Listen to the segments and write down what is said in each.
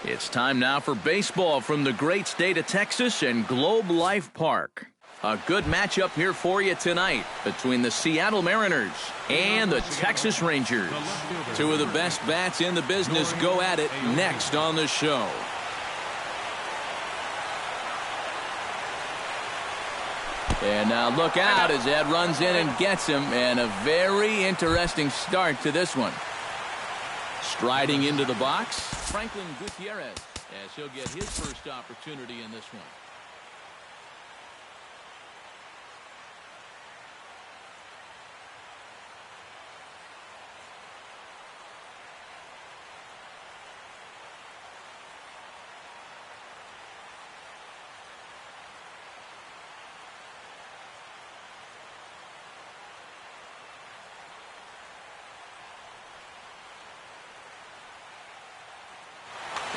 It's time now for baseball from the great state of Texas and Globe Life Park. A good matchup here for you tonight between the Seattle Mariners and the Texas Rangers. Two of the best bats in the business go at it next on the show. And now look out as Ed runs in and gets him, and a very interesting start to this one. Striding into the box, Franklin Gutierrez, as he'll get his first opportunity in this one.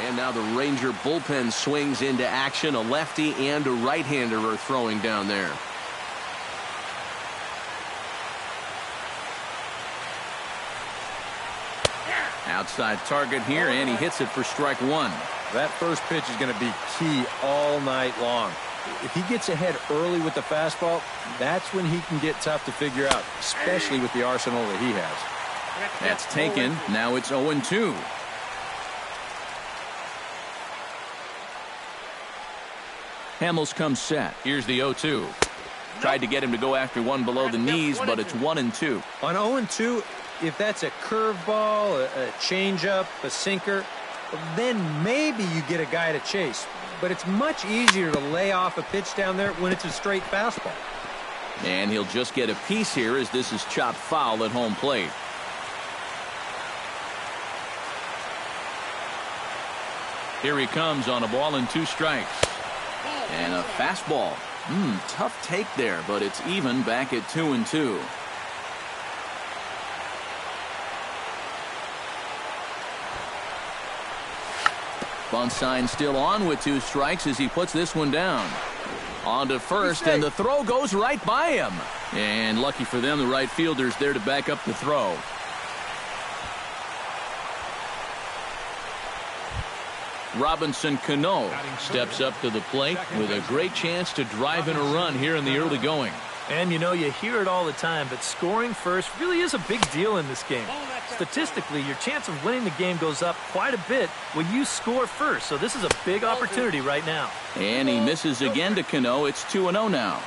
And now the Ranger bullpen swings into action. A lefty and a right-hander are throwing down there. Outside target here, and he hits it for strike one. That first pitch is going to be key all night long. If he gets ahead early with the fastball, that's when he can get tough to figure out, especially with the arsenal that he has. That's taken. Now it's 0-2. Hamels comes set. Here's the 0-2. Tried to get him to go after one below the knees, but it's 1-2. On 0-2, if that's a curveball, a changeup, a sinker, then maybe you get a guy to chase. But it's much easier to lay off a pitch down there when it's a straight fastball. And he'll just get a piece here as this is chopped foul at home plate. Here he comes on a ball and 2 strikes. And a fastball. Tough take there, but it's even back at 2-2. Bunt sign still on with 2 strikes as he puts this one down. On to first, and the throw goes right by him. And lucky for them, the right fielder's there to back up the throw. Robinson Cano steps up to the plate with a great chance to drive in a run here in the early going. And you know, you hear it all the time, but scoring first really is a big deal in this game. Statistically, your chance of winning the game goes up quite a bit when you score first. So this is a big opportunity right now. And he misses again to Cano. It's 2-0 now.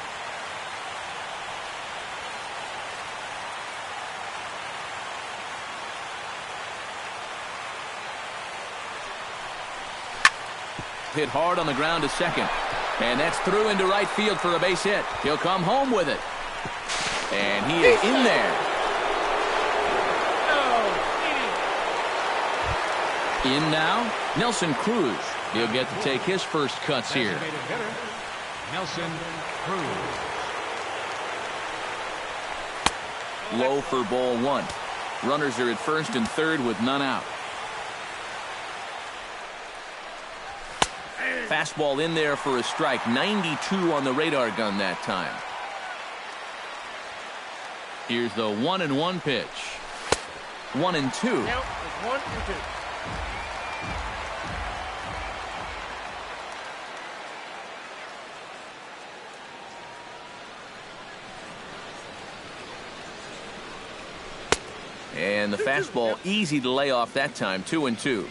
Hit hard on the ground to second. And that's through into right field for a base hit. He'll come home with it. And he is in there. In now, Nelson Cruz. He'll get to take his first cuts here. Nelson Cruz. Low for ball 1. Runners are at first and third with none out. Fastball in there for a strike. 92 on the radar gun that time. Here's the 1-1 pitch. 1-2. Now it's 1-2. And the fastball easy to lay off that time. 2-2.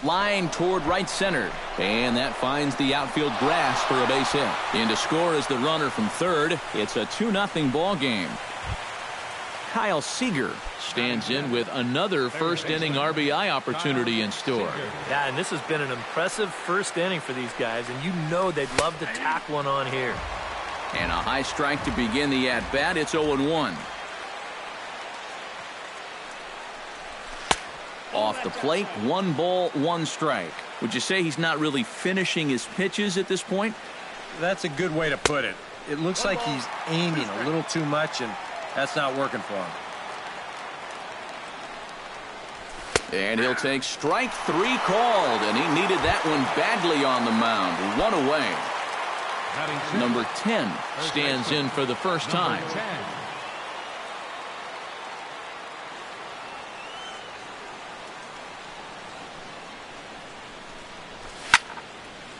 Line toward right center. And that finds the outfield grass for a base hit. In to score is the runner from third. It's a 2-0 ball game. Kyle Seager stands in with another first inning RBI opportunity in store. Yeah, and this has been an impressive first inning for these guys, and you know they'd love to tack one on here. And a high strike to begin the at-bat. It's 0-1. Off the plate, 1 ball, 1 strike. Would you say he's not really finishing his pitches at this point? That's a good way to put it. It looks like he's aiming a little too much, and that's not working for him. And he'll take strike 3 called, and he needed that one badly on the mound. 1 away. Number 10 stands in for the first time.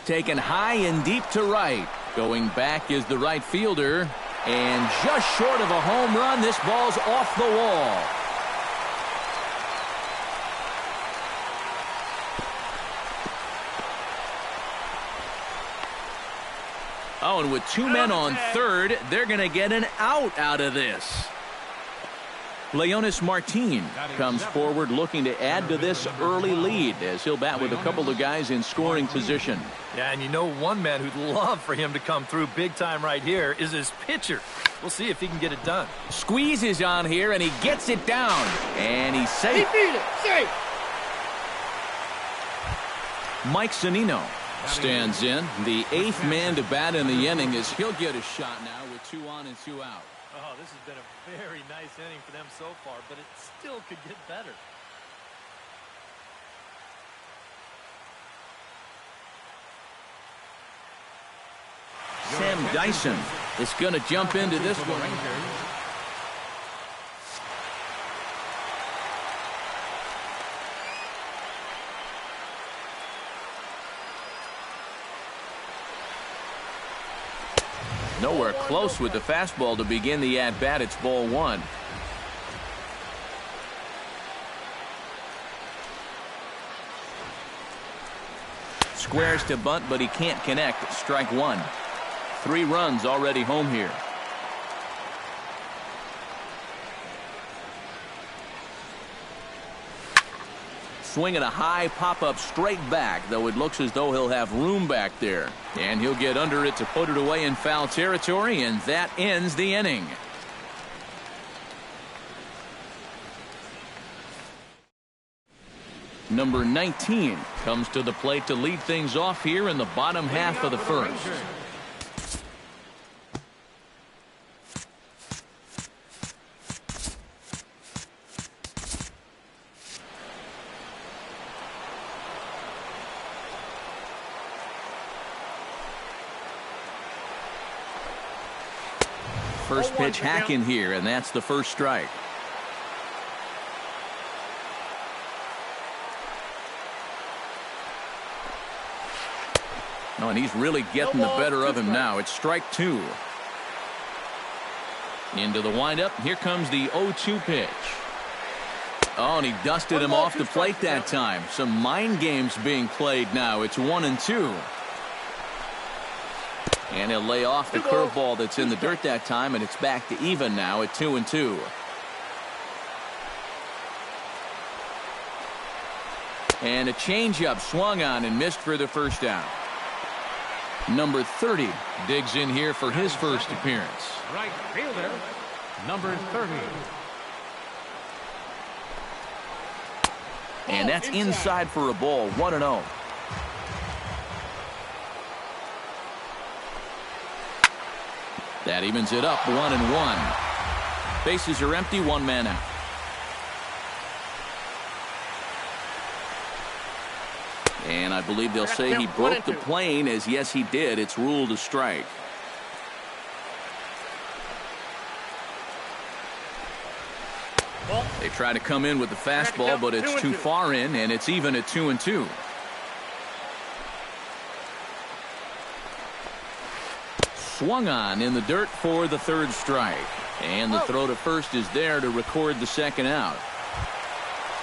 taken high and deep to right. Going back is the right fielder. And just short of a home run, this ball's off the wall. Oh, and with two men on third, they're going to get an out of this. Leonis Martin comes forward looking to add to this early lead as he'll bat with a couple of guys in scoring position. Yeah, and you know one man who'd love for him to come through big time right here is his pitcher. We'll see if he can get it done. Squeezes on here, and he gets it down. And he's safe. He beat it. Safe. Mike Zunino stands in. The 8th man to bat in the inning as he'll get a shot now with 2 on and 2 out. Oh, this has been a very nice inning for them so far, but it still could get better. Sam Dyson is going to jump into this one. Nowhere close with the fastball to begin the at-bat. It's ball 1. Squares to bunt, but he can't connect. Strike 1. 3 runs already home here. Swinging a high pop-up straight back, though it looks as though he'll have room back there. And he'll get under it to put it away in foul territory, and that ends the inning. Number 19 comes to the plate to lead things off here in the bottom half of the first. First pitch hacking here, and that's the first strike. No, and he's really getting the better of him now. It's strike 2. Into the windup. Here comes the 0-2 pitch. Oh, and he dusted him off the plate that time. Some mind games being played now. It's 1-2. And he'll lay off the curveball that's in the dirt that time, and it's back to even now at 2-2. And a changeup swung on and missed for the first down. Number 30 digs in here for his first appearance. Right fielder, number 30. And that's inside for a ball, 1-0. That evens it up, 1-1. Bases are empty, 1 man out. And I believe they'll say he broke the plane, as yes he did. It's ruled a strike. They try to come in with the fastball, but it's too far in, and it's even at 2-2. Swung on in the dirt for the third strike. And the throw to first is there to record the second out.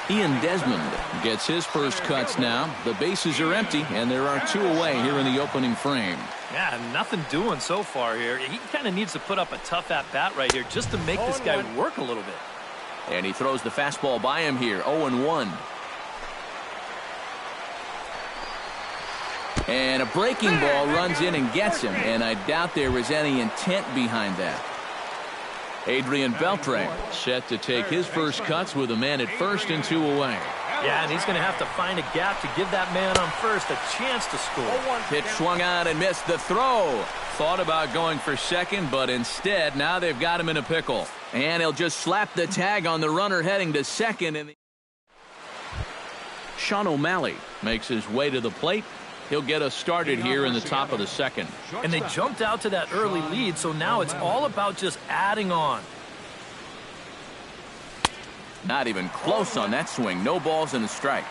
Ian Desmond gets his first cuts now. The bases are empty, and there are 2 away here in the opening frame. Yeah, nothing doing so far here. He kind of needs to put up a tough at-bat right here just to make this guy work a little bit. And he throws the fastball by him here, 0-1. And a breaking ball runs in and gets him, and I doubt there was any intent behind that. Adrian Beltre set to take his first cuts with a man at first and 2 away. Yeah, and he's going to have to find a gap to give that man on first a chance to score. Pitch swung on and missed the throw. Thought about going for second, but instead now they've got him in a pickle. And he'll just slap the tag on the runner heading to second. Sean O'Malley makes his way to the plate. He'll get us started here in the top of the second. And they jumped out to that early lead, so now it's all about just adding on. Not even close on that swing. No balls and a strike.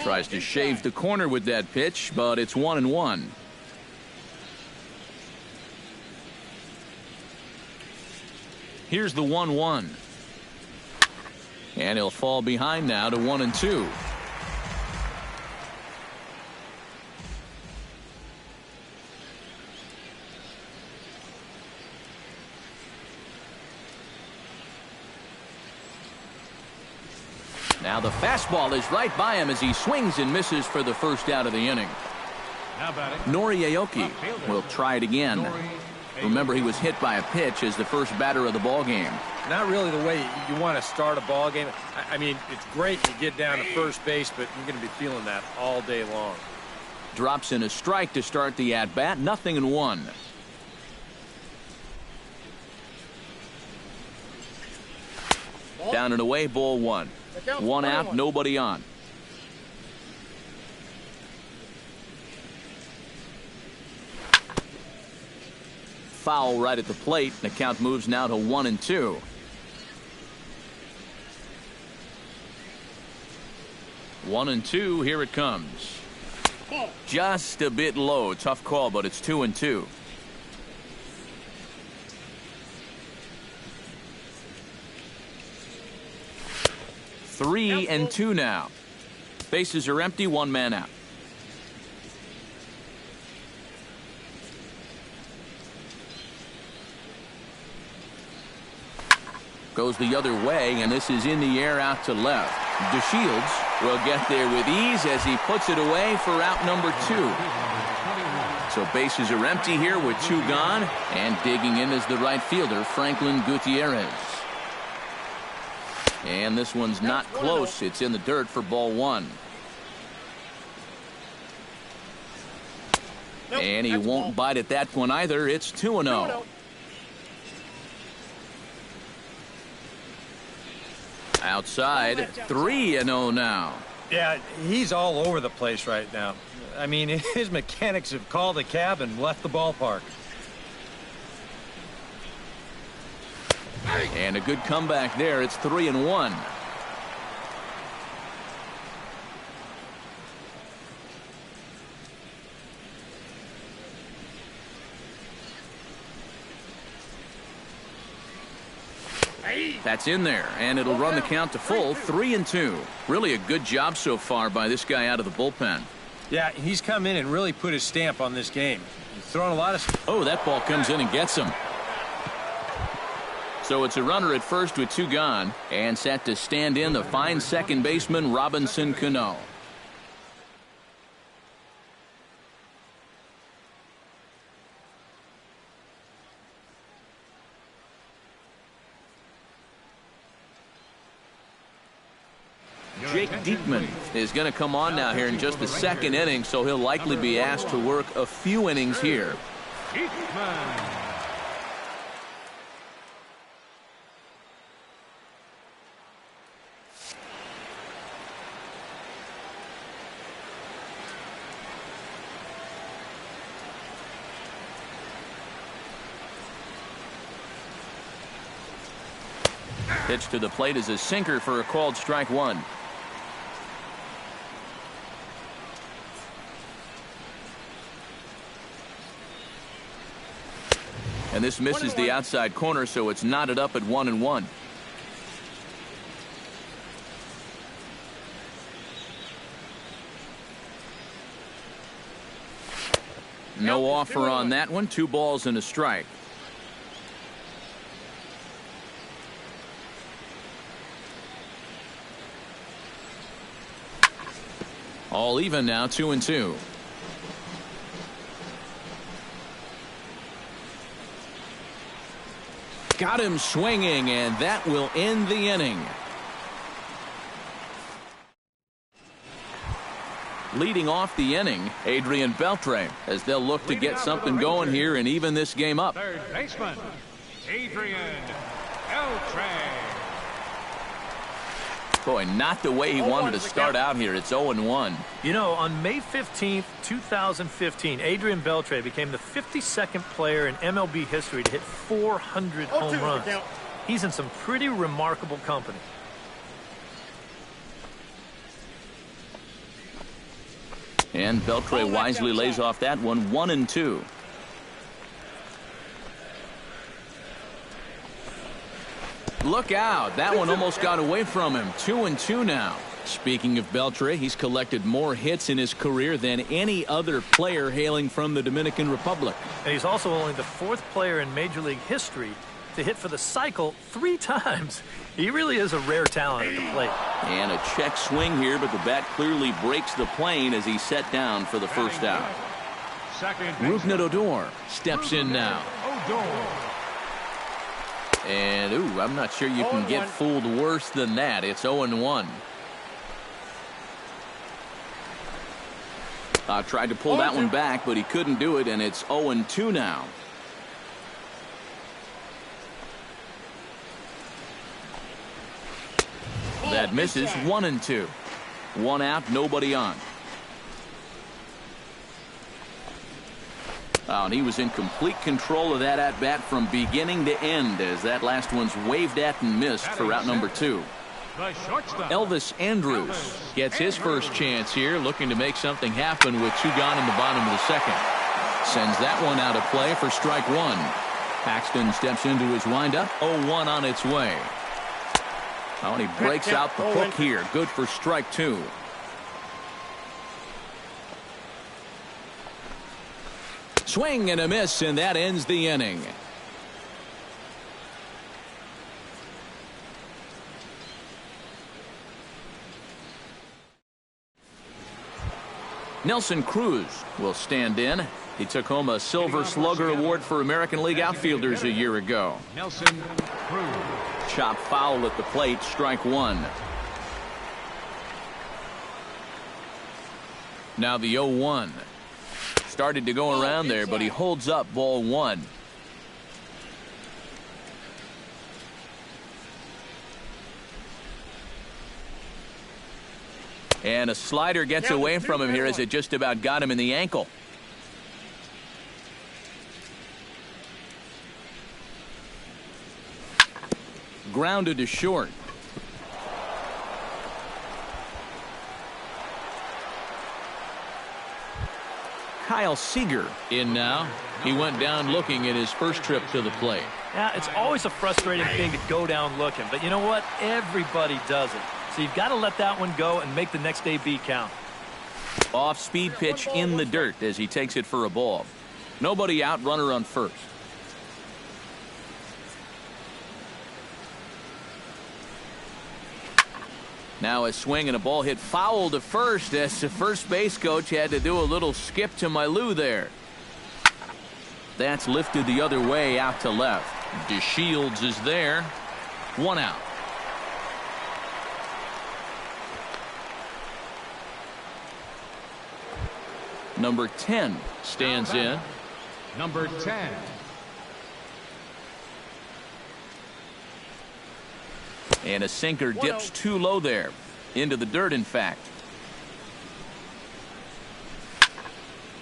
Tries to shave the corner with that pitch, but it's 1-1. Here's the 1-1. And he'll fall behind now to 1-2. Now the fastball is right by him as he swings and misses for the first out of the inning. Nori Aoki will try it again. Remember, he was hit by a pitch as the first batter of the ball game. Not really the way you want to start a ball game. I mean, it's great to get down to first base, but you're going to be feeling that all day long. Drops in a strike to start the at-bat. 0-1. Down and away, ball one. One out, nobody on. Foul right at the plate. The count moves now to 1-2. One and two, here it comes. Just a bit low. Tough call, but it's 2-2. Three and two now. Bases are empty, one man out. Goes the other way, and this is in the air out to left. DeShields will get there with ease as he puts it away for out number 2. So bases are empty here with two gone, and digging in is the right fielder, Franklin Gutierrez. And this one's not close. It's in the dirt for ball one. And he won't bite at that one either. It's 2-0. Outside, 3-0 now. Yeah, he's all over the place right now. I mean, his mechanics have called a cab and left the ballpark. And a good comeback there. It's 3-1. That's in there, and it'll run the count to full. 3-2. Really a good job so far by this guy out of the bullpen. Yeah, he's come in and really put his stamp on this game. He's thrown a lot of... Oh, that ball comes in and gets him. So it's a runner at first with two gone, and set to stand in the fine second baseman Robinson Cano. Jake Diekman is going to come on now here in just the second inning, so he'll likely be asked to work a few innings here. Pitch to the plate is a sinker for a called strike one. And this misses the outside corner, so it's knotted up at 1-1. No offer on that one. 2 balls and a strike. All even now, 2-2. Got him swinging, and that will end the inning. Leading off the inning, Adrian Beltre, as they'll look to get something going here and even this game up. Third baseman, Adrian Beltre. Boy, not the way he wanted to start out here. It's 0-1. You know, on May 15th, 2015, Adrian Beltre became the 52nd player in MLB history to hit 400 home runs. He's in some pretty remarkable company. And Beltre wisely lays off that one, 1-2. Look out. That one almost got away from him. 2-2 now. Speaking of Beltre, he's collected more hits in his career than any other player hailing from the Dominican Republic. And he's also only the 4th player in Major League history to hit for the cycle 3 times. He really is a rare talent at the plate. And a check swing here, but the bat clearly breaks the plane as he's set down for the first out. Rougned Odor steps in now. And, ooh, I'm not sure you can get fooled worse than that. It's 0-1. Tried to pull that one back, but he couldn't do it, and it's 0-2 now. That misses. 1-2. 1 out, nobody on. And he was in complete control of that at-bat from beginning to end as that last one's waved at and missed for out number 2. Elvis Andrus gets his first chance here, looking to make something happen with 2 gone in the bottom of the 2nd. Sends that one out of play for strike 1. Paxton steps into his windup. 0-1 on its way. Oh, and he breaks out the hook here. Good for strike 2. Swing and a miss, and that ends the inning. Nelson Cruz will stand in. He took home a Silver Slugger Award for American League outfielders a year ago. Nelson Cruz. Chop foul at the plate, strike 1. Now the 0-1. Started to go around there, but he holds up ball 1. And a slider gets away from him here as it just about got him in the ankle. Grounded to short. Kyle Seager in now. He went down looking at his first trip to the plate. Yeah, it's always a frustrating thing to go down looking, but you know what? Everybody does it. So you've got to let that one go and make the next AB count. Off-speed pitch in the dirt as he takes it for a ball. Nobody out, runner on first. Now a swing and a ball hit foul to first as the first base coach had to do a little skip to Mlb there. That's lifted the other way out to left. DeShields is there. 1 out. Number 10 stands in. Number 10. And a sinker dips too low there. Into the dirt, in fact.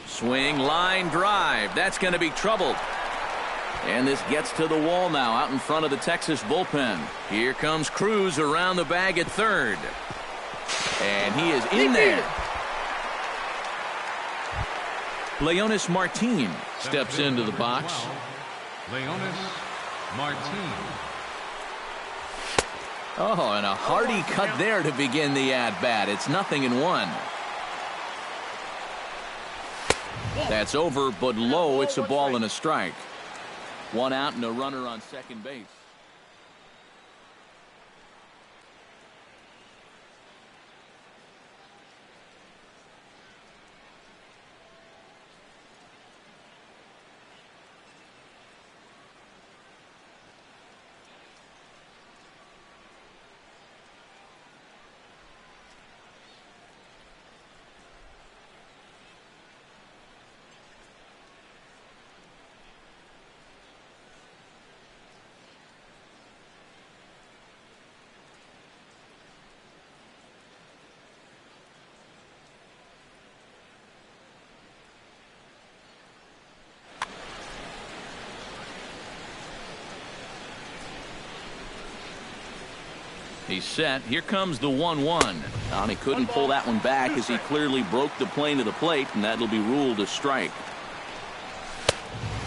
Swing, line, drive. That's going to be troubled. And this gets to the wall now out in front of the Texas bullpen. Here comes Cruz around the bag at third. And he is in there. Leonis Martin steps into the box. Leonis Martin. Oh, and a hearty cut there to begin the at-bat. It's 0-1. That's over, but low. It's a ball and a strike. 1 out and a runner on second base. He's set. Here comes the 1-1. He couldn't pull that one back as he clearly broke the plane of the plate, and that'll be ruled a strike.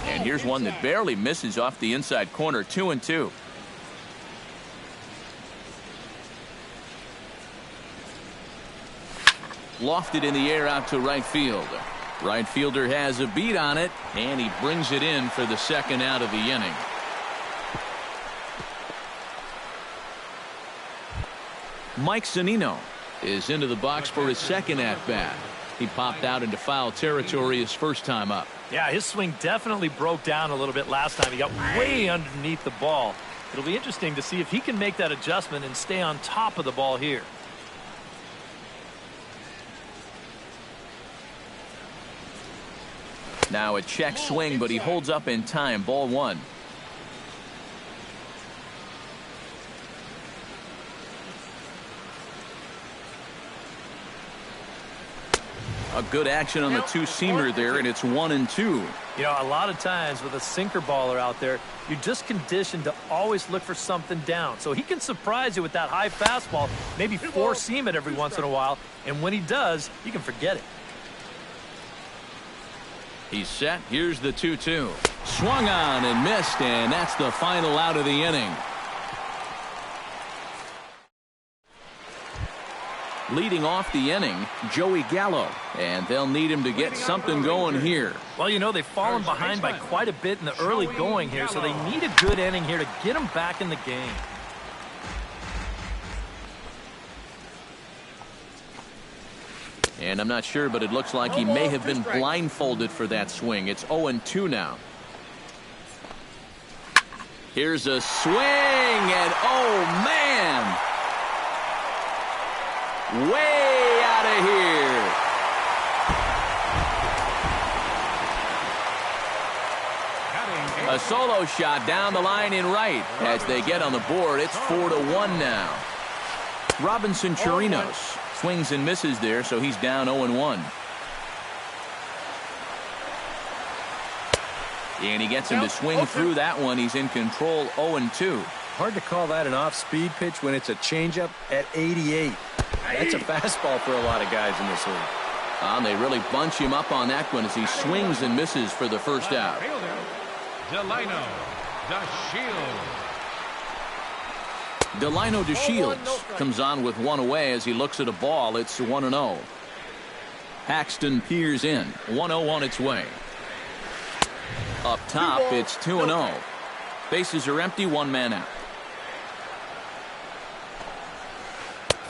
And here's one that barely misses off the inside corner. 2-2. Lofted in the air out to right field. Right fielder has a beat on it, and he brings it in for the second out of the inning. Mike Zunino is into the box for his second at-bat. He popped out into foul territory his first time up. Yeah, his swing definitely broke down a little bit last time. He got way underneath the ball. It'll be interesting to see if he can make that adjustment and stay on top of the ball here. Now a check swing, but he holds up in time. Ball 1. A good action on the two-seamer there, and it's 1-2. You know, a lot of times with a sinker baller out there, you're just conditioned to always look for something down. So he can surprise you with that high fastball, maybe four-seam it every once in a while, and when he does, you can forget it. He's set. Here's the 2-2. Swung on and missed, and that's the final out of the inning. Leading off the inning, Joey Gallo, and they'll need him to get something going here. Well, you know, they've fallen behind by quite a bit in the early going here, so they need a good inning here to get them back in the game. And I'm not sure, but it looks like he may have been blindfolded for that swing. It's 0-2 now. Here's a swing, and oh, man! Way out of here. A solo shot down the line in right. As they get on the board, it's 4-1 now. Robinson Chirinos swings and misses there, so he's down 0-1. And he gets him to swing through that one. He's in control, 0-2. Hard to call that an off-speed pitch when it's a changeup at 88. That's a fastball for a lot of guys in this league. They really bunch him up on that one as he swings and misses for the first out. Delino DeShields comes on with one away as he looks at a ball. It's 1-0. Paxton peers in. 1-0 on its way. Up top, it's 2-0. Bases are empty, one man out.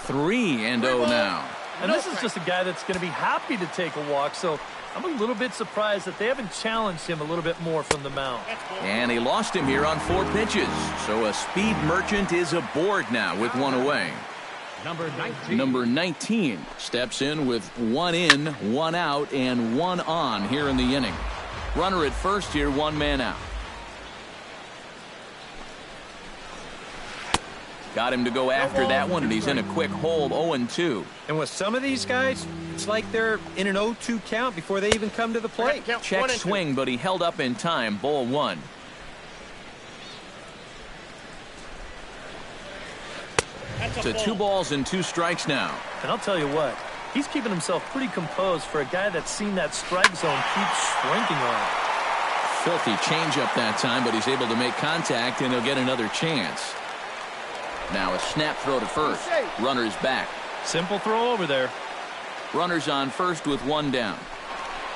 3-0 now. And this is just a guy that's going to be happy to take a walk, so I'm a little bit surprised that they haven't challenged him a little bit more from the mound. And he lost him here on 4 pitches. So a speed merchant is aboard now with one away. Number 19 steps in with 1 in, 1 out, and 1 on here in the inning. Runner at first here, 1 man out. Got him to go after that one, and he's in a quick hold, 0-2. And with some of these guys, it's like they're in an 0-2 count before they even come to the plate. Check swing, but he held up in time, ball 1. To 2 balls and 2 strikes now. And I'll tell you what, he's keeping himself pretty composed for a guy that's seen that strike zone keep shrinking on him. Filthy changeup that time, but he's able to make contact, and he'll get another chance. Now a snap throw to first. Runner's back. Simple throw over there. Runners on first with 1 down.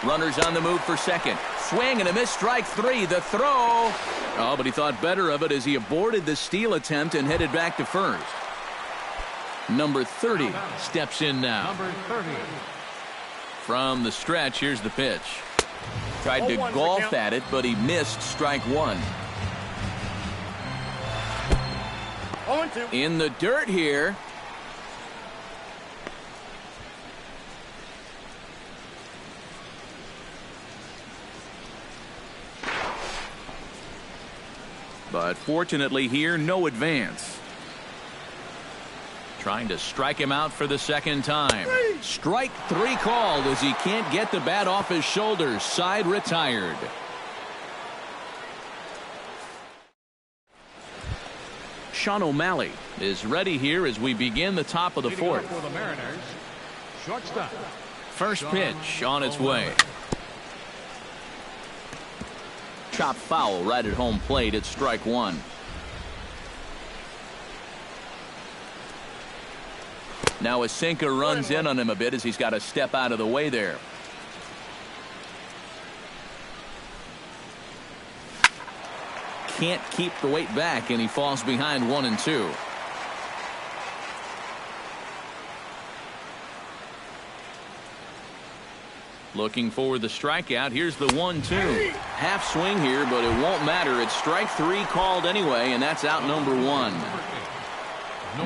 Runners on the move for second. Swing and a miss, strike 3. The throw. Oh, but he thought better of it as he aborted the steal attempt and headed back to first. Number 30 steps in now. Number 30. From the stretch, here's the pitch. Tried to golf at it, but he missed strike 1. In the dirt here. But fortunately here, no advance. Trying to strike him out for the second time. Strike 3 called as he can't get the bat off his shoulders. Side retired. Sean O'Malley is ready here as we begin the top of the fourth. For the Mariners, shortstop. First pitch on its way. Chop foul right at home plate. It's strike one. Now a sinker runs in on him a bit as he's got to step out of the way there. Can't keep the weight back, and he falls behind 1-2. Looking for the strikeout. Here's the 1-2. Half swing here, but it won't matter. It's strike three called anyway, and that's out number one.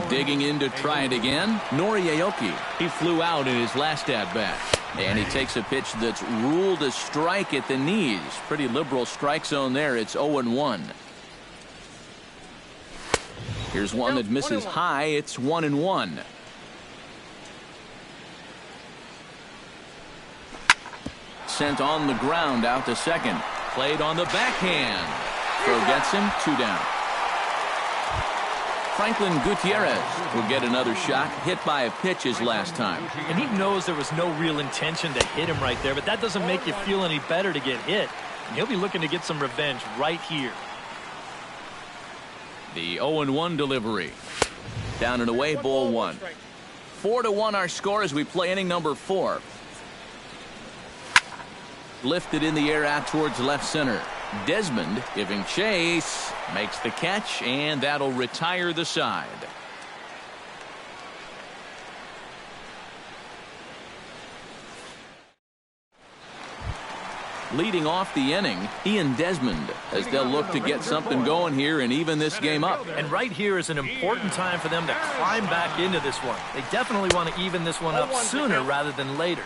Digging in to try it again, Nori Aoki. He flew out in his last at-bat. And he takes a pitch that's ruled a strike at the knees. Pretty liberal strike zone there. It's 0-1. Here's one that misses high. It's 1-1. Sent on the ground out to second. Played on the backhand. Throw gets him. 2 down. Franklin Gutierrez will get another shot. Hit by a pitch his last time. And he knows there was no real intention to hit him right there, but that doesn't make you feel any better to get hit. And he'll be looking to get some revenge right here. The 0-1 delivery. Down and away, ball one. 4-1 our score as we play inning number 4. Lifted in the air out towards left center. Desmond giving chase, makes the catch, and that'll retire the side. Leading off the inning, Ian Desmond, as they'll look to get something going here and even this game up. And right here is an important time for them to climb back into this one. They definitely want to even this one up sooner rather than later.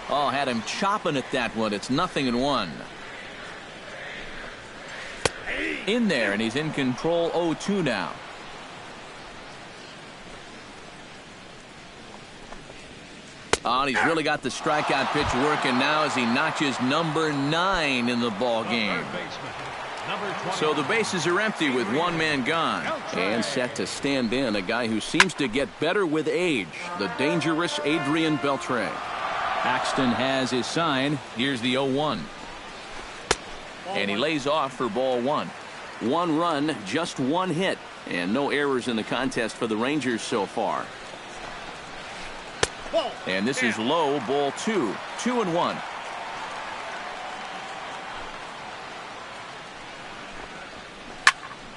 Oh, had him chopping at that one. It's 0-1. In there, and he's in control. 0-2 now. Oh, and he's really got the strikeout pitch working now as he notches number 9 in the ball game. So the bases are empty with one man gone. And set to stand in a guy who seems to get better with age, the dangerous Adrian Beltre. Axton has his sign. Here's the 0-1. And he lays off for ball one. 1 run, just 1 hit, and no errors in the contest for the Rangers so far. And this is low, ball 2. 2-1.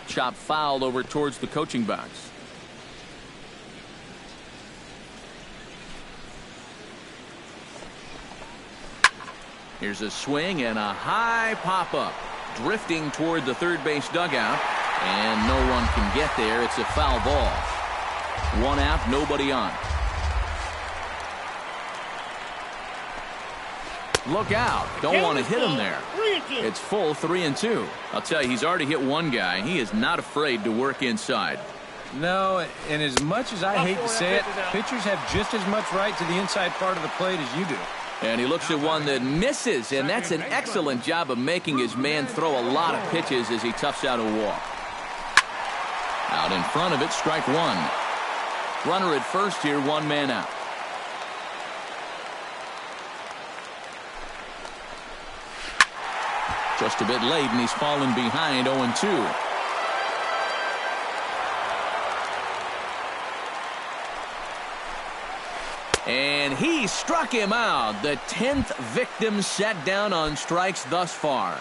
Chop foul over towards the coaching box. Here's a swing and a high pop-up. Drifting toward the third base dugout. And no one can get there. It's a foul ball. 1 out, nobody on. Look out. Don't want to hit him there. It's full 3-2. I'll tell you, he's already hit one guy. He is not afraid to work inside. No, and as much as I hate to say it, pitchers have just as much right to the inside part of the plate as you do. And he looks at one that misses, and that's an excellent job of making his man throw a lot of pitches as he toughs out a walk. Out in front of it, strike 1. Runner at first here, 1 man out. Just a bit late, and he's fallen behind 0-2. And he struck him out. The 10th victim set down on strikes thus far.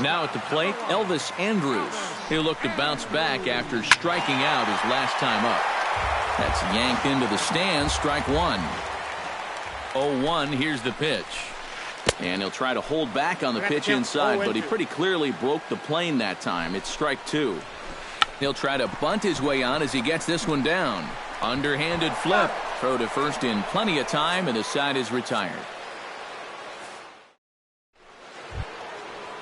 Now at the plate, Elvis Andrus. He'll look to bounce back after striking out his last time up. That's yanked into the stands. Strike 1. 0-1. Here's the pitch. And he'll try to hold back on the pitch inside, but he pretty clearly broke the plane that time. It's strike 2. He'll try to bunt his way on as he gets this one down. Underhanded flip. Throw to first in plenty of time, and the side is retired.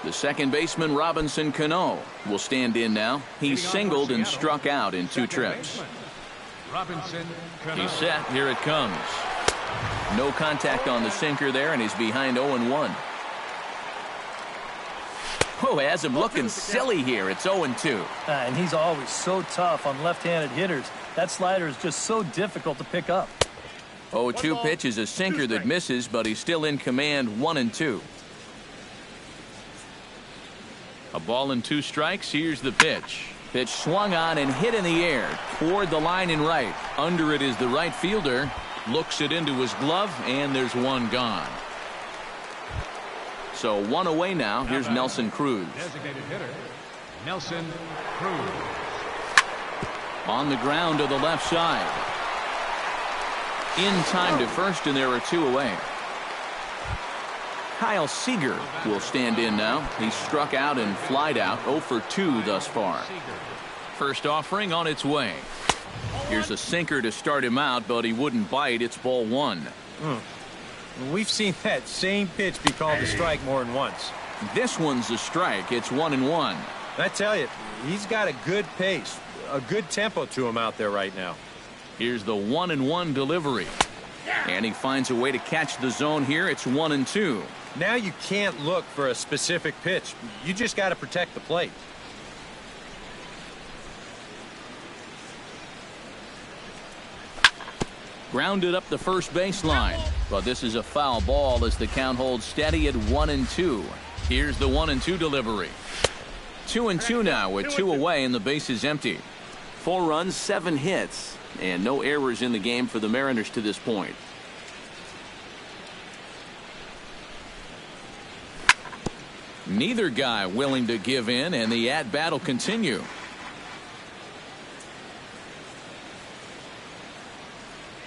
The second baseman, Robinson Cano, will stand in now. He's singled and struck out in 2 trips. He's set. Here it comes. No contact on the sinker there, and he's behind 0-1. Oh, has him looking silly here. It's 0-2. And he's always so tough on left-handed hitters. That slider is just so difficult to pick up. 0-2 pitch is a sinker that misses, but he's still in command. 1-2. A ball and 2 strikes. Here's the pitch. Pitch swung on and hit in the air toward the line in right. Under it is the right fielder. Looks it into his glove, and there's one gone. So 1 away now. Here's Nelson Cruz. Designated hitter, Nelson Cruz. On the ground to the left side. In time to first, and there are 2 away. Kyle Seager will stand in now. He struck out and flied out. 0 for 2 thus far. First offering on its way. Here's a sinker to start him out, but he wouldn't bite. It's ball 1. We've seen that same pitch be called a strike more than once. This one's a strike. It's 1-1. I tell you, he's got a good pace, a good tempo to him out there right now. Here's the 1-1 delivery. And he finds a way to catch the zone here. It's 1-2. Now you can't look for a specific pitch. You just got to protect the plate. Grounded up the first baseline. But this is a foul ball as the count holds steady at 1-2. Here's the 1-2 delivery. 2-2 now with 2 away and the base is empty. 4 runs, 7 hits, and no errors in the game for the Mariners to this point. Neither guy willing to give in, and the at-bat will continue.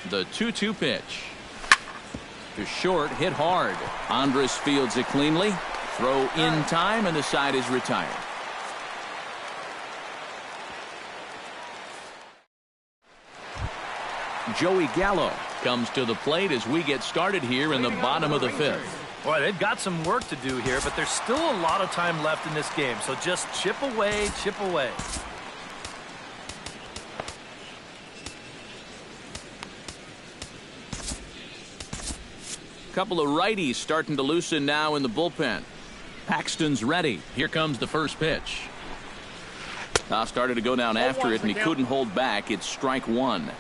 The 2-2 pitch. To short, hit hard. Andres fields it cleanly. Throw in time, and the side is retired. Joey Gallo comes to the plate as we get started here in the bottom of the 5th. Boy, they've got some work to do here, but there's still a lot of time left in this game. So just chip away, chip away. Couple of righties starting to loosen now in the bullpen. Paxton's ready. Here comes the first pitch. Started to go down after it, and he couldn't hold back. It's strike 1.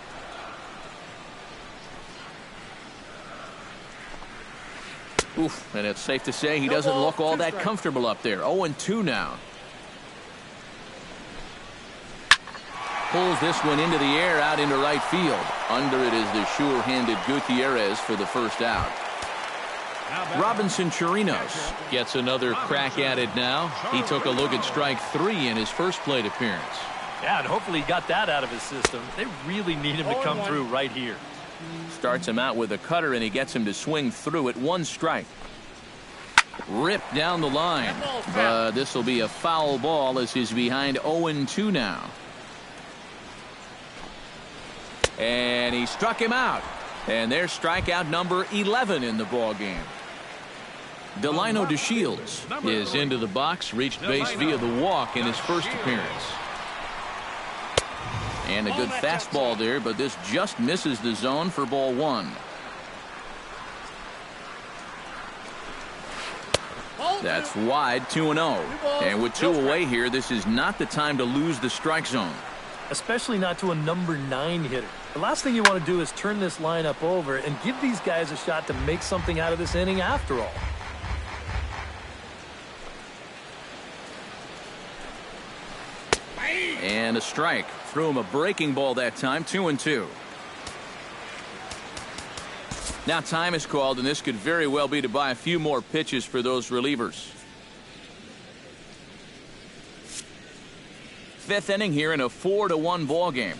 Oof, and it's safe to say he doesn't look all that comfortable up there. 0-2 now. Pulls this one into the air out into right field. Under it is the sure-handed Gutierrez for the first out. Robinson Chirinos gets another crack at it now. He took a look at strike 3 in his first plate appearance. Yeah, and hopefully he got that out of his system. They really need him to come through right here. Starts him out with a cutter, and he gets him to swing through it. 1 strike. Ripped down the line. But this will be a foul ball as he's behind 0-2 now. And he struck him out. And there's strikeout number 11 in the ball game. Delino DeShields is into the box, reached base via the walk in his first appearance. And a good fastball there, but this just misses the zone for ball 1. That's wide, 2-0. And with 2 away here, this is not the time to lose the strike zone. Especially not to a number 9 hitter. The last thing you want to do is turn this lineup over and give these guys a shot to make something out of this inning after all. And a strike. Threw him a breaking ball that time. 2-2. Now time is called, and this could very well be to buy a few more pitches for those relievers. 5th inning here in a 4-1 ball game.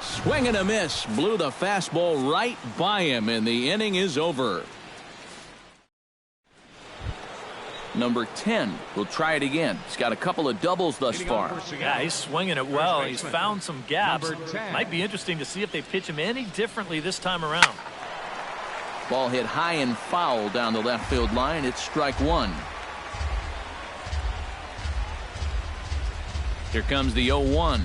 Swing and a miss. Blew the fastball right by him, and the inning is over. Number 10 will try it again. He's got a couple of doubles thus far. Yeah, he's swinging it well. He's found some gaps. Might be interesting to see if they pitch him any differently this time around. Ball hit high and foul down the left field line. It's strike 1. Here comes the 0-1.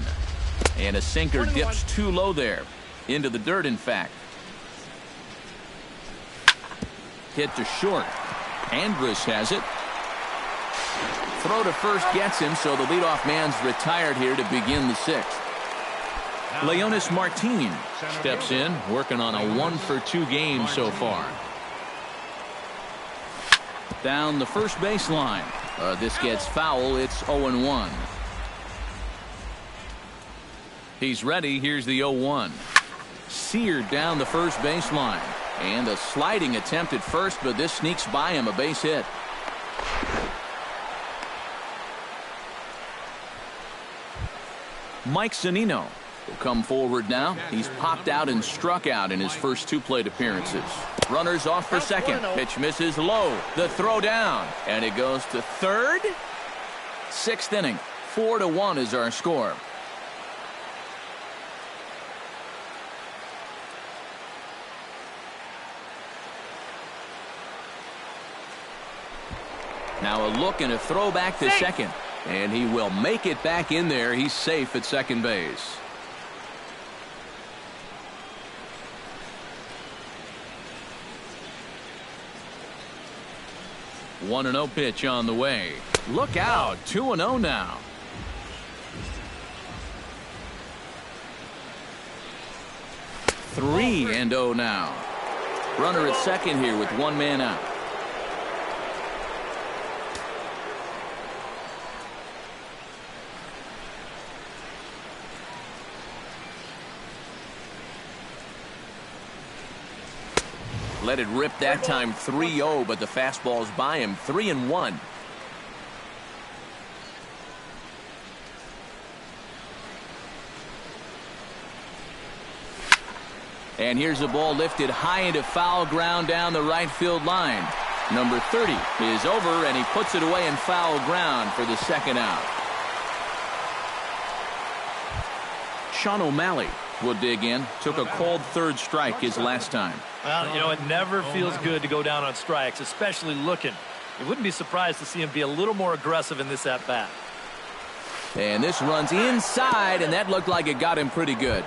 And a sinker dips too low there. Into the dirt, in fact. hit to short. Andrus has it. Throw to first gets him, so the leadoff man's retired here to begin the sixth. Leonis Martin steps in, working on a 1-for-2 game so far. Down the first baseline. This gets foul. It's 0-1. He's ready. Here's the 0-1. Seared down the first baseline. And a sliding attempt at first, but this sneaks by him, a base hit. Mike Zunino will come forward now. He's popped out and struck out in his first 2 plate appearances. Runners off for second. Pitch misses low. The throw down. And it goes to third. 6th inning. 4-1 is our score. Now a look and a throw back to second. And he will make it back in there. He's safe at second base. One 1-0 pitch on the way. Look out. 2-0 now. Three and 0 now. Runner at second here with 1 man out. Let it rip that time. 3-0, but the fastball's by him. 3-1. And here's a ball lifted high into foul ground down the right field line. Number 30 is over, and he puts it away in foul ground for the second out. Sean O'Malley will dig in. Took a called third strike his last time. Well, you know, it never feels good to go down on strikes, especially looking. You wouldn't be surprised to see him be a little more aggressive in this at-bat. And this runs inside, and that looked like it got him pretty good.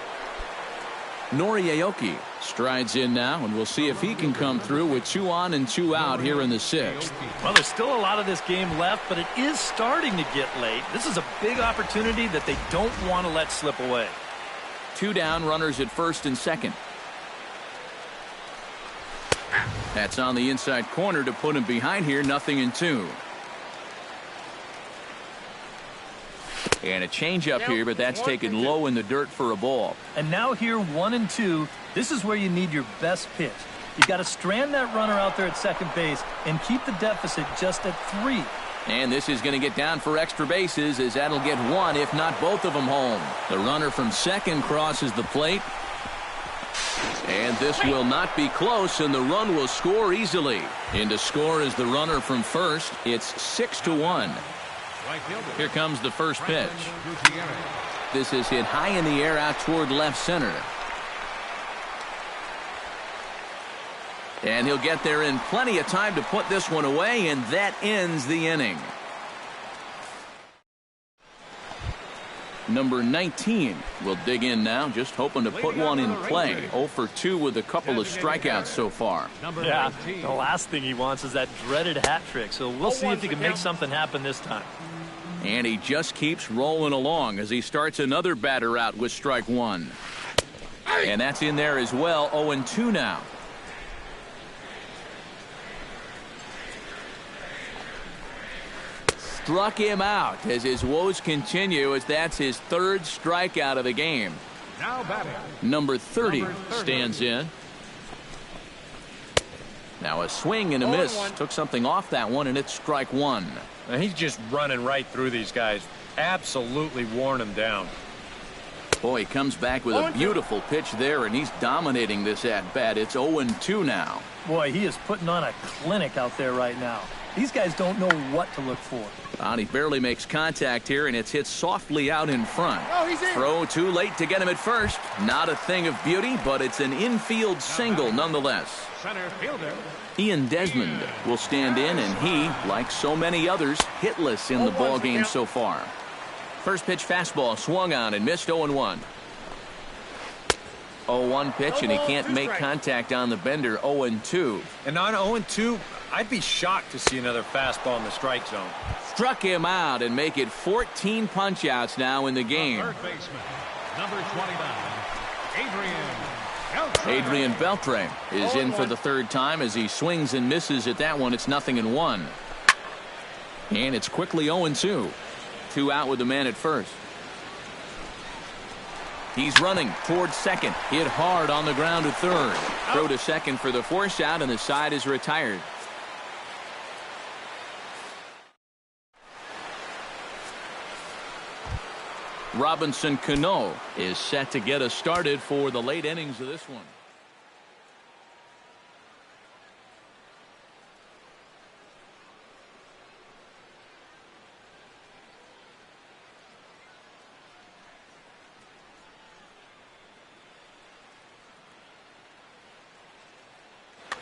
Nori Aoki strides in now, and we'll see if he can come through with 2 on and 2 out here in the 6th. Well, there's still a lot of this game left, but it is starting to get late. This is a big opportunity that they don't want to let slip away. 2 down, runners at first and second. That's on the inside corner to put him behind here. 0-2. And a changeup here, but that's taken low in the dirt for a ball. And now here 1-2. This is where you need your best pitch. You got to strand that runner out there at second base and keep the deficit just at 3. And this is going to get down for extra bases, as that'll get 1, if not both of them, home. The runner from second crosses the plate. And this will not be close, and the run will score easily. In to score is the runner from first. It's 6-1. Here comes the first pitch. This is hit high in the air out toward left center. And he'll get there in plenty of time to put this one away, and that ends the inning. Number 19 will dig in now, just hoping to put one in play. 0 for 2 with a couple of strikeouts so far. Yeah, the last thing he wants is that dreaded hat trick, so we'll see if he can make something happen this time. And he just keeps rolling along as he starts another batter out with strike 1. And that's in there as well. 0-2 now. Struck him out as his woes continue, as that's his 3rd strikeout of the game. Now batting. Number 30 stands in. Now a swing and a miss. Took something off that one, and it's strike 1. Now he's just running right through these guys. Absolutely worn them down. Boy, he comes back with a beautiful pitch there, and he's dominating this at-bat. It's 0-2 now. Boy, he is putting on a clinic out there right now. These guys don't know what to look for. He barely makes contact here, and it's hit softly out in front. Throw too late to get him at first. Not a thing of beauty, but it's an infield single nonetheless. Center fielder. Ian Desmond will stand in, and he, like so many others, hitless in the ballgame so far. First pitch fastball swung on and missed. 0-1. 0-1 pitch, and he can't make contact on the bender. 0-2. And on 0-2, I'd be shocked to see another fastball in the strike zone. Struck him out and make it 14 punch-outs now in the game. Third baseman, number 29, Adrian Beltre is in for the third time as he swings and misses at that one. It's 0-1. And it's quickly 0-2. 2 out with the man at first. He's running towards second. Hit hard on the ground to third. Throw to second for the force out, and the side is retired. Robinson Cano is set to get us started for the late innings of this one.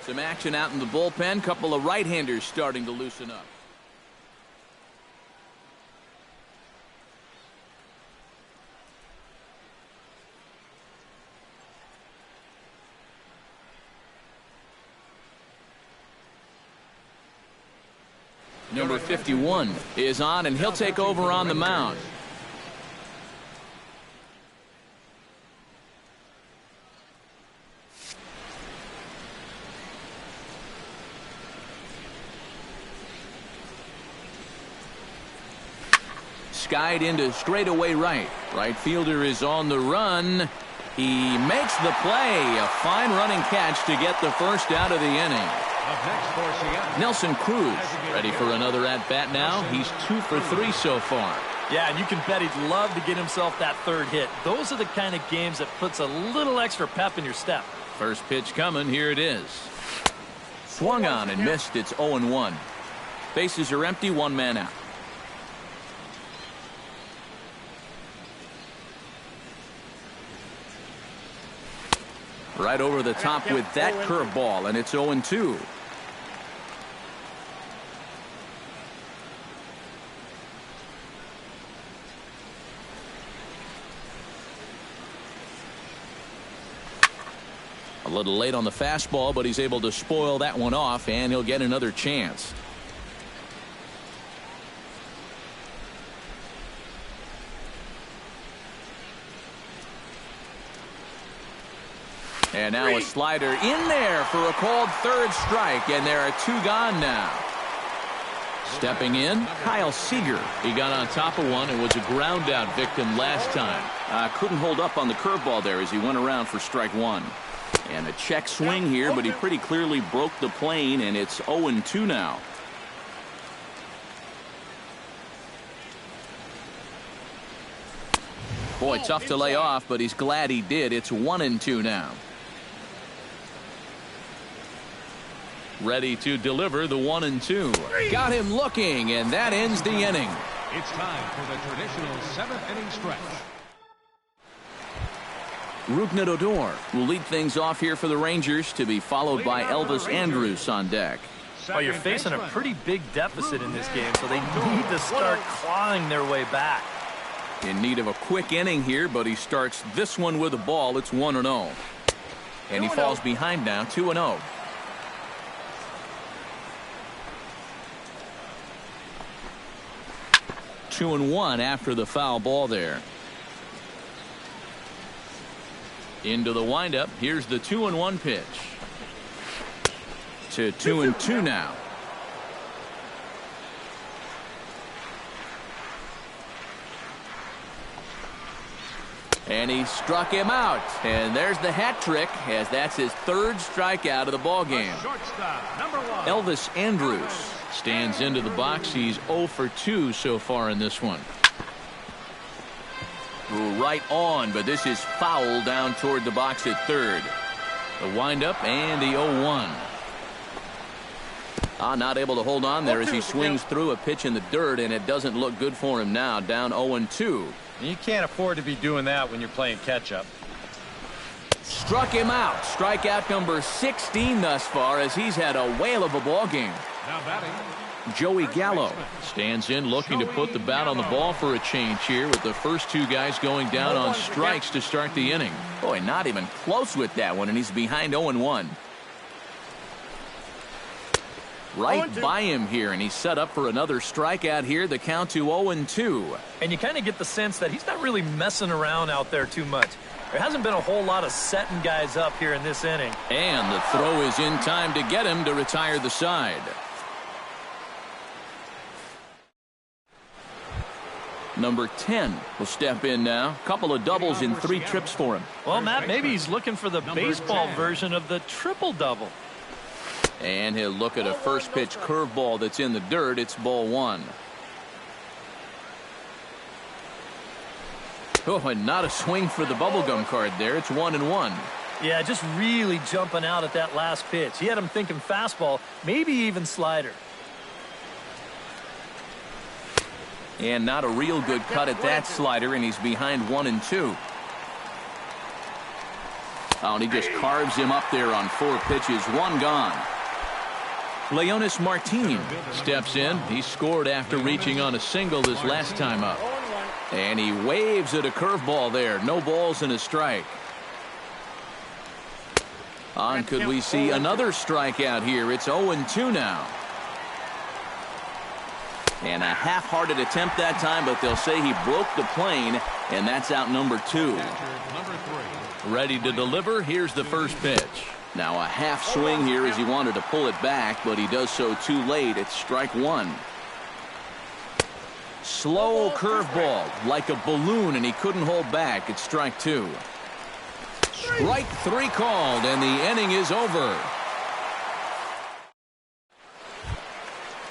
Some action out in the bullpen. Couple of right-handers starting to loosen up. Number 51 is on, and he'll take over on the mound. Skied into straightaway right. Right fielder is on the run. He makes the play. A fine running catch to get the first out of the inning. Nelson Cruz ready for another at-bat now. He's 2 for 3 so far. Yeah, and you can bet he'd love to get himself that third hit. Those are the kind of games that puts a little extra pep in your step. First pitch coming. Here it is. Swung on and missed. It's 0-1. Bases are empty. 1 man out. Right over the top with that curveball, and it's 0-2. A little late on the fastball, but he's able to spoil that one off, and he'll get another chance. And now a slider in there for a called third strike, and there are 2 gone now. Stepping in, Kyle Seager. He got on top of one and was a ground out victim last time. Couldn't hold up on the curveball there as he went around for strike 1. And a check swing here, but he pretty clearly broke the plane, and it's 0-2 now. Boy, tough to lay off, but he's glad he did. It's 1-2 now. Ready to deliver the 1-2. Got him looking, and that ends the inning. It's time for the traditional 7th inning stretch. Rougned Odor will lead things off here for the Rangers, to be followed by Elvis Andrus on deck. Well, you're facing a pretty big deficit in this game, so they need to start clawing their way back. In need of a quick inning here, but he starts this one with a ball. It's 1-0. And he falls behind now, 2-0. Two and 1 after the foul ball there. Into the windup. Here's the 2-1 pitch. To 2-2 now. And he struck him out. And there's the hat trick, as that's his 3rd strikeout of the ball game. Elvis Andrus stands into the box. He's 0 for 2 so far in this one. Right on, but this is foul down toward the box at 3rd. The windup and the 0-1. Not able to hold on there as he swings through a pitch in the dirt, and it doesn't look good for him now. Down 0-2. You can't afford to be doing that when you're playing catch-up. Struck him out. Strikeout number 16 thus far, as he's had a whale of a ball game. Now batting, Joey Gallo stands in looking to put the bat on the ball for a change here with the first two guys going down on strikes to start the inning. Boy, not even close with that one, and he's behind 0-1. Right by him here, and he's set up for another strikeout here. The count to 0-2. And you kind of get the sense that he's not really messing around out there too much. There hasn't been a whole lot of setting guys up here in this inning. And the throw is in time to get him to retire the side. Number 10 will step in now. Couple of doubles in 3 trips for him. Well, Matt, maybe he's looking for the baseball version of the triple-double. And he'll look at a first pitch curveball that's in the dirt. It's ball 1. Oh, and not a swing for the bubblegum card there. It's 1-1. Yeah, just really jumping out at that last pitch. He had him thinking fastball, maybe even slider. And not a real good cut at that slider, and he's behind 1-2. Oh, and he just carves him up there on 4 pitches. 1 gone. Leonis Martin steps in. He scored after reaching on a single his last time up. And he waves at a curveball there. No balls and a strike. On could we see another strikeout here? It's 0-2 now. And a half-hearted attempt that time, but they'll say he broke the plane, and that's out number 2. Ready to deliver. Here's the first pitch. Now a half swing here as he wanted to pull it back, but he does so too late. It's strike 1. Slow curveball like a balloon, and he couldn't hold back. It's strike 2. Strike 3 called, and the inning is over.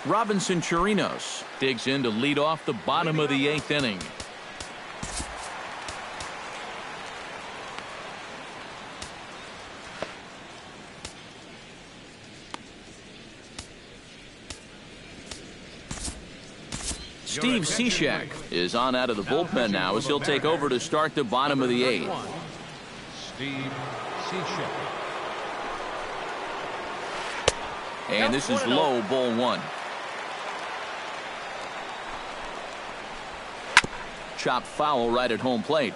Robinson Chirinos digs in to lead off the bottom of the 8th inning. Steve Cishek is on out of the bullpen now as he'll take over to start the bottom of the 8th. Steve Cishek. And this is low, ball 1. Chopped foul right at home plate.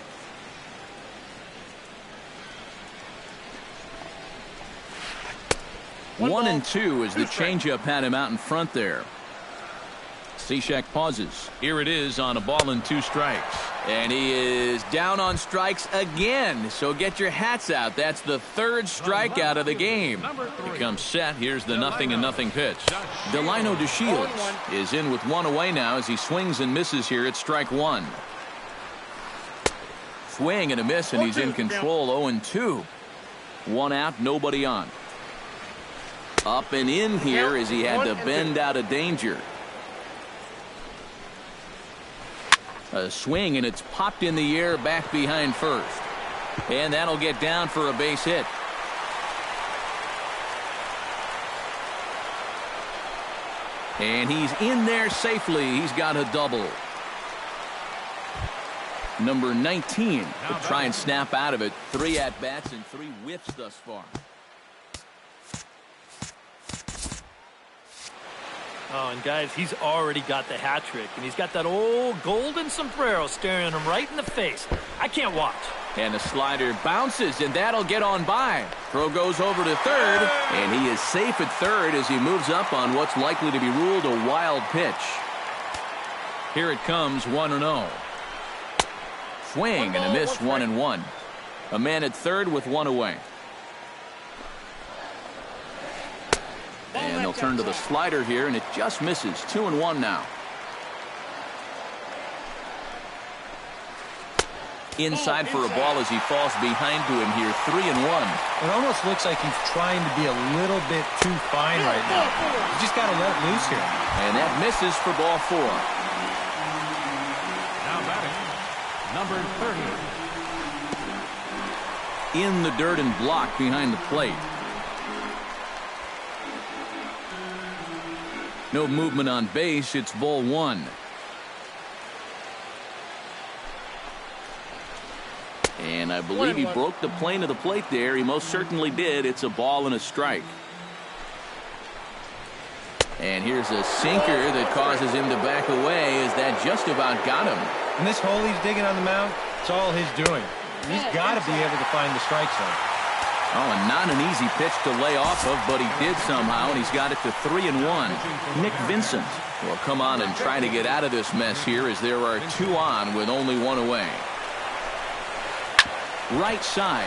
One and two as the changeup had him out in front there. Cishek pauses. Here it is on a ball and 2 strikes. And he is down on strikes again. So get your hats out. That's the 3rd strikeout of the game. He comes set. Here's the 0-0 pitch. Delino DeShields is in with 1 away now as he swings and misses here at strike 1. Swing and a miss, and he's in control. 0-2. 1 out, nobody on. Up and in here as he had to bend out of danger. A swing, and it's popped in the air back behind first. And that'll get down for a base hit. And he's in there safely. He's got a double. Number 19 to try and snap out of it. 3 at-bats and 3 whiffs thus far. Oh, and guys, he's already got the hat trick, and he's got that old golden sombrero staring him right in the face. I can't watch. And the slider bounces, and that'll get on by. Throw goes over to third, and he is safe at third as he moves up on what's likely to be ruled a wild pitch. Here it comes, 1-0. Swing and a miss, 1-1. A man at third with 1 away. And they'll turn to the slider here, and it just misses. 2-1 now. Inside for a ball as he falls behind to him here. 3-1. It almost looks like he's trying to be a little bit too fine right now. You just got to let it loose here. And that misses for ball 4. Now batting, number 30. In the dirt and blocked behind the plate. No movement on base. It's ball 1. And I believe he broke the plane of the plate there. He most certainly did. It's a ball and a strike. And here's a sinker that causes him to back away as that just about got him. And this hole he's digging on the mound, it's all his doing. He's got to be able to find the strike zone. Oh, and not an easy pitch to lay off of, but he did somehow, and he's got it to 3-1. Nick Vincent will come on and try to get out of this mess here as there are 2 on with only 1 away. Right side.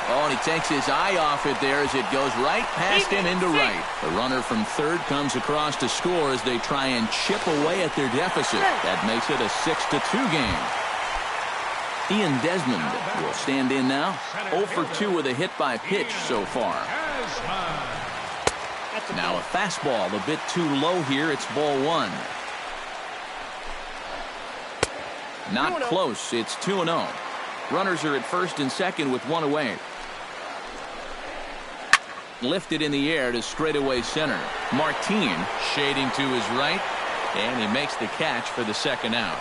Oh, and he takes his eye off it there as it goes right past him into right. The runner from third comes across to score as they try and chip away at their deficit. That makes it a 6-2 game. Ian Desmond will stand in now. 0 for 2 with a hit by pitch so far. Now a fastball a bit too low here. It's ball 1. Not close. It's 2-0. Runners are at first and second with 1 away. Lifted in the air to straightaway center. Martin shading to his right, and he makes the catch for the second out.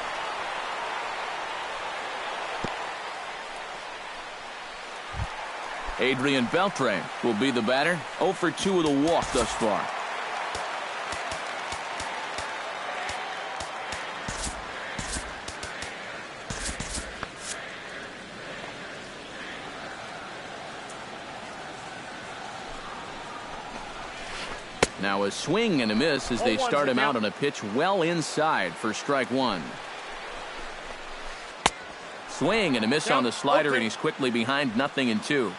Adrian Beltre will be the batter. 0 for 2 with a walk thus far. Now a swing and a miss as they start him out on a pitch well inside for strike 1. Swing and a miss on the slider, and he's quickly behind 0-2.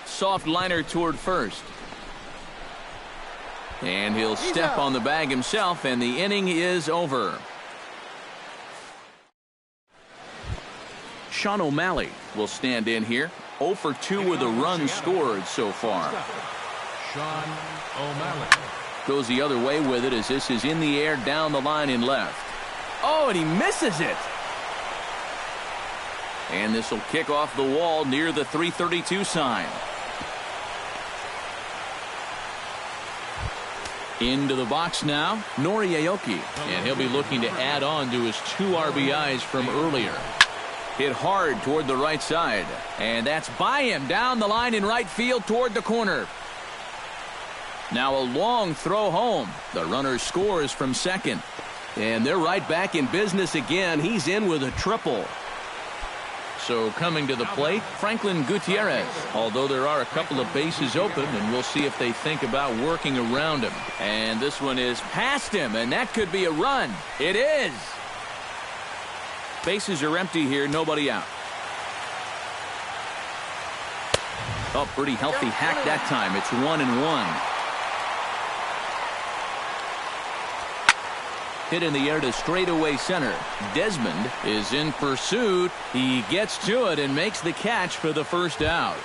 Soft liner toward first. And he'll step on the bag himself, and the inning is over. Sean O'Malley will stand in here. 0 for 2 with a run scored so far. Sean O'Malley goes the other way with it as this is in the air down the line in left. Oh, and he misses it. And this will kick off the wall near the 332 sign. Into the box now, Nori Aoki, and he'll be looking to add on to his 2 RBIs from earlier. Hit hard toward the right side, and that's by him down the line in right field toward the corner. Now a long throw home. The runner scores from second, and they're right back in business again. He's in with a triple. So coming to the plate, Franklin Gutierrez, although there are a couple of bases open, and we'll see if they think about working around him. And this one is past him, and that could be a run. It is. Bases are empty here, nobody out. Oh, pretty healthy hack that time. It's 1-1. Hit in the air to straightaway center. Desmond is in pursuit. He gets to it and makes the catch for the first out.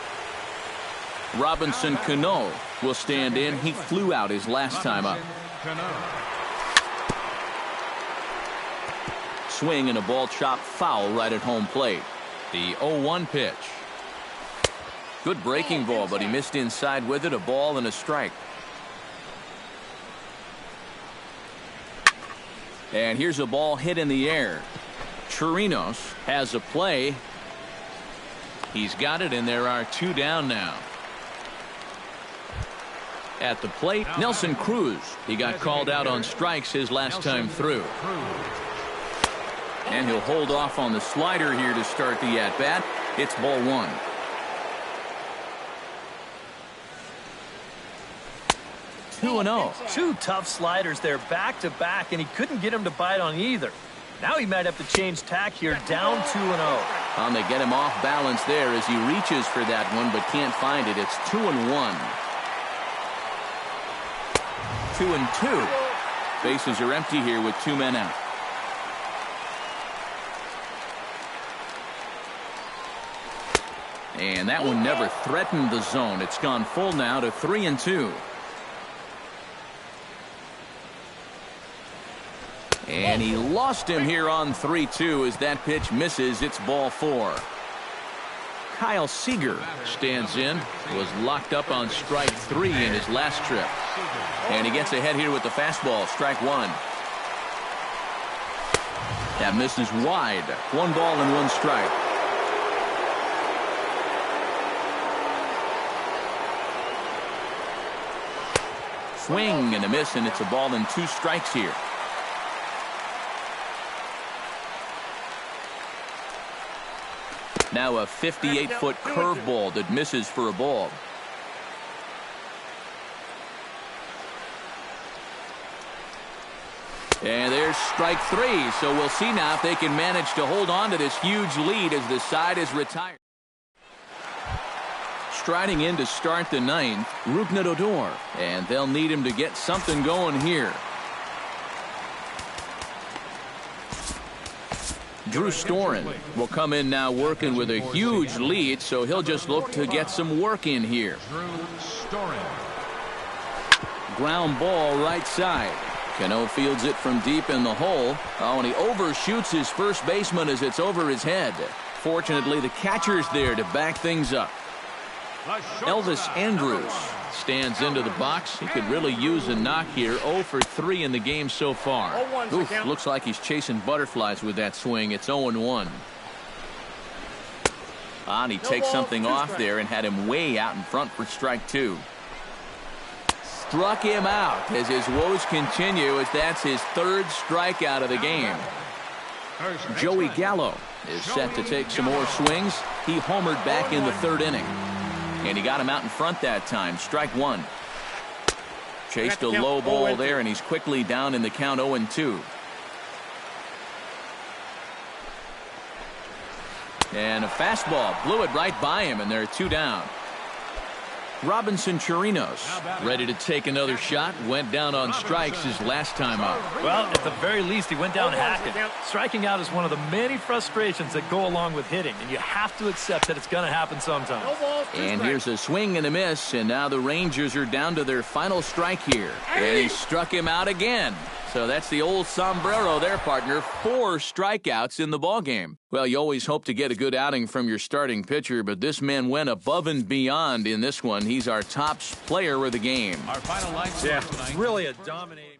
Robinson Cano will stand in. He flew out his last time up. Swing and a ball chopped foul right at home plate. The 0-1 pitch. Good breaking ball, but he missed inside with it. A ball and a strike. And here's a ball hit in the air. Chirinos has a play. He's got it, and there are 2 down now. At the plate, Nelson Cruz. He got called out on strikes his last time through. And he'll hold off on the slider here to start the at-bat. It's ball 1. Two and 0. 2 tough sliders there back to back, and he couldn't get him to bite on either. Now he might have to change tack here, down 2-0. And they get him off balance there as he reaches for that one but can't find it. It's 2-1. 2-2. Bases are empty here with 2 men out. And that one never threatened the zone. It's gone full now to 3-2. And he lost him here on 3-2 as that pitch misses. It's ball 4. Kyle Seager stands in. Was locked up on strike 3 in his last trip. And he gets ahead here with the fastball. Strike 1. That misses wide. 1 ball and 1 strike. swing and a miss, and it's a ball and 2 strikes here. Now a 58-foot curveball that misses for a ball. And there's strike 3, so we'll see now if they can manage to hold on to this huge lead as the side is retired. Striding in to start the 9th, Ruknadodor, and they'll need him to get something going here. Drew Storen will come in now working with a huge lead, so he'll just look to get some work in here. Drew Storen. Ground ball right side. Cano fields it from deep in the hole. Oh, and he overshoots his first baseman as it's over his head. Fortunately, the catcher's there to back things up. Elvis Andrus stands into the box. He could really use a knock here. 0 for 3 in the game so far. Oof, looks like he's chasing butterflies with that swing. It's 0-1. And he takes something off there and had him way out in front for strike 2. Struck him out as his woes continue, as that's his 3rd strikeout of the game. Joey Gallo is set to take some more swings. He homered back in the 3rd inning. And he got him out in front that time. Strike 1. Chased a low ball there, and he's quickly down in the count 0-2. And a fastball blew it right by him, and there are 2 down. Robinson Chirinos ready to take another shot. Went down on strikes his last time up. Well, at the very least, he went down hacking. Striking out is one of the many frustrations that go along with hitting, and you have to accept that it's going to happen sometime. And here's a swing and a miss, and now the Rangers are down to their final strike here. And he struck him out again. So that's the old sombrero there, partner. 4 strikeouts in the ballgame. Well, you always hope to get a good outing from your starting pitcher, but this man went above and beyond in this one. He's our top player of the game. Our final line really a dominating.